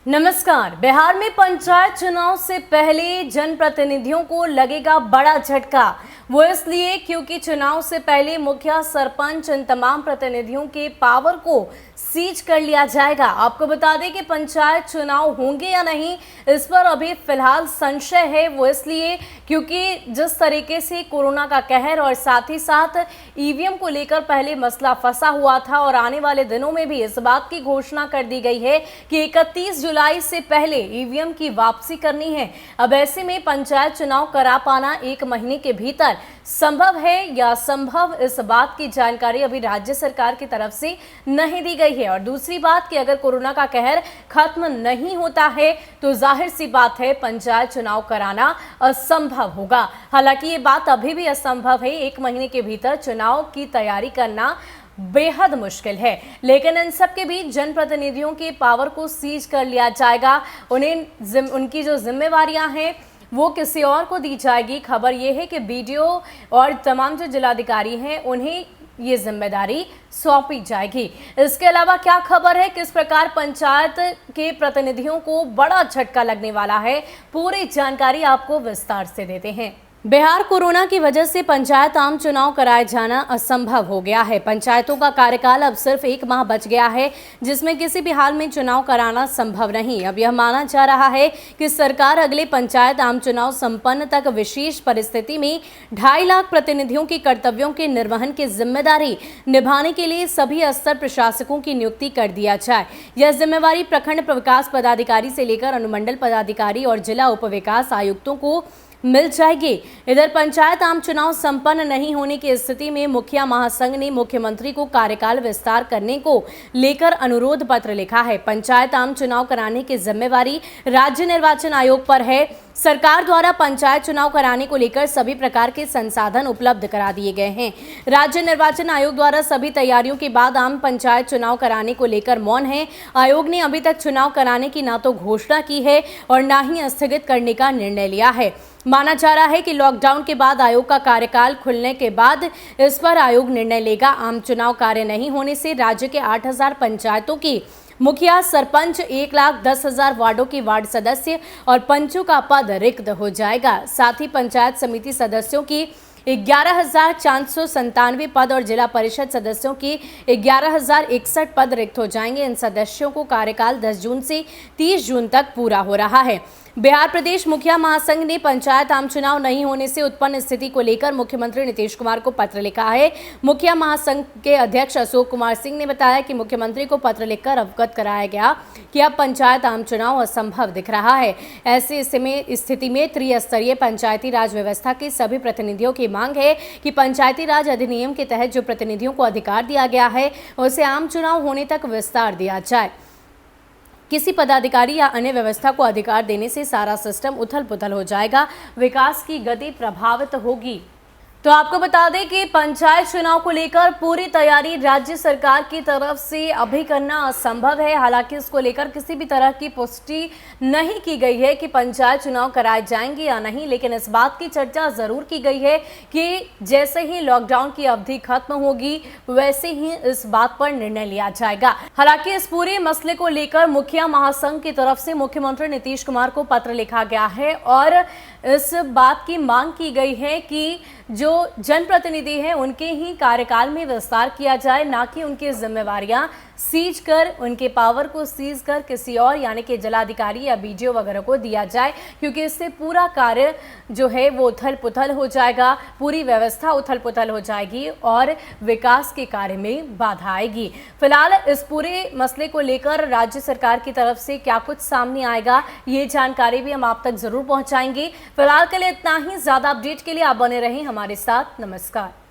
नमस्कार। बिहार में पंचायत चुनाव से पहले जनप्रतिनिधियों को लगेगा बड़ा झटका। वो इसलिए क्योंकि चुनाव से पहले मुखिया, सरपंच, इन तमाम प्रतिनिधियों के पावर को सीज कर लिया जाएगा। आपको बता दें कि पंचायत चुनाव होंगे या नहीं, इस पर अभी फिलहाल संशय है। वो इसलिए क्योंकि जिस तरीके से कोरोना का कहर और साथ ही साथ ईवीएम को लेकर पहले मसला फंसा हुआ था और आने वाले दिनों में भी इस बात की घोषणा कर दी गई है कि 31 जुलाई से पहले ईवीएम की वापसी करनी है। अब ऐसे में पंचायत चुनाव करा पाना 1 महीने के भीतर संभव है या असंभव, इस बात की जानकारी अभी राज्य सरकार की तरफ से नहीं दी गई है। और दूसरी बात कि अगर कोरोना का कहर खत्म नहीं होता है तो जाहिर सी बात है पंचायत चुनाव कराना असंभव होगा। हालांकि ये बात अभी भी असंभव है, 1 महीने के भीतर चुनाव की तैयारी करना बेहद मुश्किल है। लेकिन इन सब के बीच जनप्रतिनिधियों के पावर को सीज कर लिया जाएगा। उनकी जो जिम्मेवारियां हैं वो किसी और को दी जाएगी। खबर यह है कि बीडीओ और तमाम जो जिलाधिकारी हैं उन्हें ये जिम्मेदारी सौंपी जाएगी। इसके अलावा क्या खबर है, किस प्रकार पंचायत के प्रतिनिधियों को बड़ा झटका लगने वाला है, पूरी जानकारी आपको विस्तार से देते हैं। बिहार कोरोना की वजह से पंचायत आम चुनाव कराए जाना असंभव हो गया है। पंचायतों का कार्यकाल अब सिर्फ 1 माह बच गया है, जिसमें किसी भी हाल में चुनाव कराना संभव नहीं। अब यह माना जा रहा है कि सरकार अगले पंचायत आम चुनाव संपन्न तक विशेष परिस्थिति में 2.5 लाख प्रतिनिधियों के कर्तव्यों के निर्वहन की जिम्मेदारी निभाने के लिए सभी स्तर प्रशासकों की नियुक्ति कर दिया जाए। यह जिम्मेवारी प्रखंड विकास पदाधिकारी से लेकर अनुमंडल पदाधिकारी और जिला उप विकास आयुक्तों को मिल जाएगी। इधर पंचायत आम चुनाव संपन्न नहीं होने की स्थिति में मुखिया महासंघ ने मुख्यमंत्री को कार्यकाल विस्तार करने को लेकर अनुरोध पत्र लिखा है। पंचायत आम चुनाव कराने की जिम्मेवारी राज्य निर्वाचन आयोग पर है। सरकार द्वारा पंचायत चुनाव कराने को लेकर सभी प्रकार के संसाधन उपलब्ध करा दिए गए हैं। राज्य निर्वाचन आयोग द्वारा सभी तैयारियों के बाद आम पंचायत चुनाव कराने को लेकर मौन है। आयोग ने अभी तक चुनाव कराने की ना तो घोषणा की है और ना ही स्थगित करने का निर्णय लिया है। माना जा रहा है कि लॉकडाउन के बाद आयोग का कार्यकाल खुलने के बाद इस पर आयोग निर्णय लेगा। आम चुनाव कार्य नहीं होने से राज्य के 8000 पंचायतों की मुखिया, सरपंच, 1,10,000 वार्डों की वार्ड सदस्य और पंचों का पद रिक्त हो जाएगा। साथ ही पंचायत समिति सदस्यों की 11,497 पद और जिला परिषद सदस्यों की 11,061 पद रिक्त हो जाएंगे। इन सदस्यों को कार्यकाल 10 जून से 30 जून तक पूरा हो रहा है। बिहार प्रदेश मुखिया महासंघ ने पंचायत आम चुनाव नहीं होने से उत्पन्न स्थिति को लेकर मुख्यमंत्री नीतीश कुमार को पत्र लिखा है। मुखिया महासंघ के अध्यक्ष अशोक कुमार सिंह ने बताया कि मुख्यमंत्री को पत्र लिखकर अवगत कराया गया कि अब पंचायत आम चुनाव असंभव दिख रहा है। ऐसी स्थिति में त्रिस्तरीय पंचायती राज व्यवस्था के सभी प्रतिनिधियों की मांग है कि पंचायती राज अधिनियम के तहत जो प्रतिनिधियों को अधिकार दिया गया है उसे आम चुनाव होने तक विस्तार दिया जाए। किसी पदाधिकारी या अन्य व्यवस्था को अधिकार देने से सारा सिस्टम उथल पुथल हो जाएगा, विकास की गति प्रभावित होगी। तो आपको बता दें कि पंचायत चुनाव को लेकर पूरी तैयारी राज्य सरकार की तरफ से अभी करना असंभव है। हालांकि इसको लेकर किसी भी तरह की पुष्टि नहीं की गई है कि पंचायत चुनाव कराए जाएंगे या नहीं, लेकिन इस बात की चर्चा जरूर की गई है कि जैसे ही लॉकडाउन की अवधि खत्म होगी वैसे ही इस बात पर निर्णय लिया जाएगा। हालांकि इस पूरे मसले को लेकर मुखिया महासंघ की तरफ से मुख्यमंत्री नीतीश कुमार को पत्र लिखा गया है और इस बात की मांग की गई है कि जो जनप्रतिनिधि हैं उनके ही कार्यकाल में विस्तार किया जाए, ना कि उनकी जिम्मेवारियां सीज कर, उनके पावर को सीज कर किसी और यानी कि जिलाधिकारी या बीडीओ वगैरह को दिया जाए, क्योंकि इससे पूरा कार्य जो है वो उथल पुथल हो जाएगा, पूरी व्यवस्था उथल पुथल हो जाएगी और विकास के कार्य में बाधा आएगी। फिलहाल इस पूरे मसले को लेकर राज्य सरकार की तरफ से क्या कुछ सामने आएगा, ये जानकारी भी हम आप तक जरूर पहुंचाएंगे। फिलहाल के लिए इतना ही। ज्यादा अपडेट के लिए आप बने रहें हमारे साथ। नमस्कार।